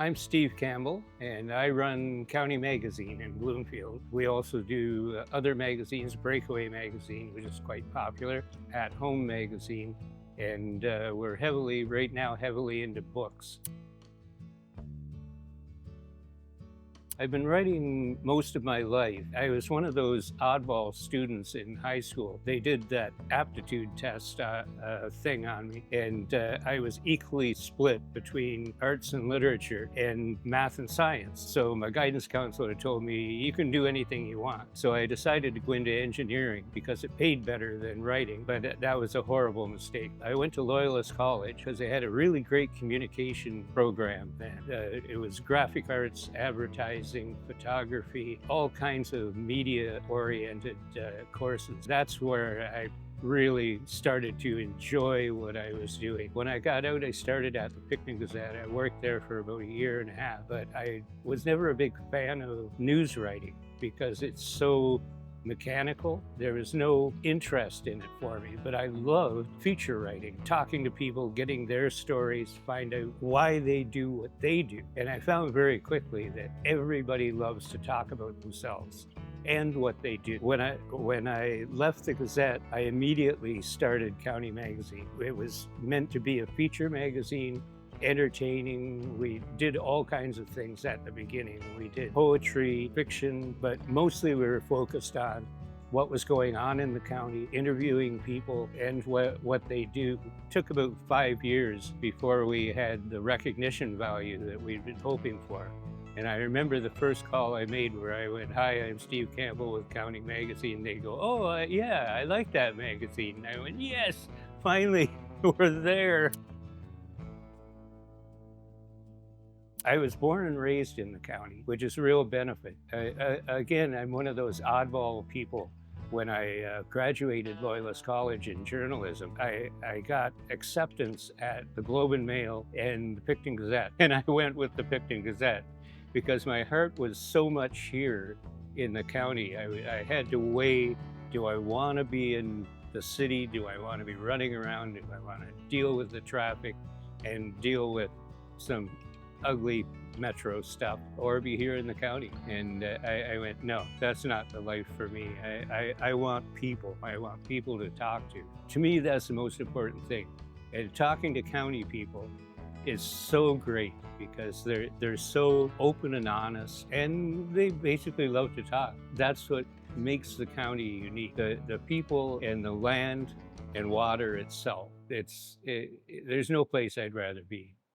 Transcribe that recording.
I'm Steve Campbell, and I run County Magazine in Bloomfield. We also do other magazines, Breakaway Magazine, which is quite popular, At Home Magazine, and we're right now, heavily into books. I've been writing most of my life. I was one of those oddball students in high school. They did that aptitude test thing on me, and I was equally split between arts and literature and math and science. So my guidance counselor told me, you can do anything you want. So I decided to go into engineering because it paid better than writing, but that was a horrible mistake. I went to Loyalist College because they had a really great communication program. It was graphic arts, advertising, photography, all kinds of media-oriented courses. That's where I really started to enjoy what I was doing. When I got out, I started at the Picton Gazette. I worked there for about a year and a half, but I was never a big fan of news writing because it's so mechanical. There was no interest in it for me, but I loved feature writing, talking to people, getting their stories, find out why they do what they do. And I found very quickly that everybody loves to talk about themselves and what they do. When I left the Gazette, I immediately started County Magazine. It was meant to be a feature magazine, entertaining. We did all kinds of things at the beginning. We did poetry, fiction, but mostly we were focused on what was going on in the county, interviewing people and what they do. It took about 5 years before we had the recognition value that we'd been hoping for. And I remember the first call I made where I went, "Hi, I'm Steve Campbell with County Magazine." They go, "Oh, yeah, I like that magazine." And I went, "Yes, finally, we're there." I was born and raised in the county, which is a real benefit. Again, I'm one of those oddball people. When I graduated Loyalist College in journalism, I got acceptance at the Globe and Mail and the Picton Gazette. And I went with the Picton Gazette because my heart was so much here in the county. I had to weigh, do I want to be in the city? Do I want to be running around? Do I want to deal with the traffic and deal with some ugly metro stuff, or be here in the county? And I went, no, that's not the life for me. I want people. I want people to talk to. To me, that's the most important thing. And talking to county people is so great because they're so open and honest, and they basically love to talk. That's what makes the county unique. The people and the land and water itself. There's no place I'd rather be.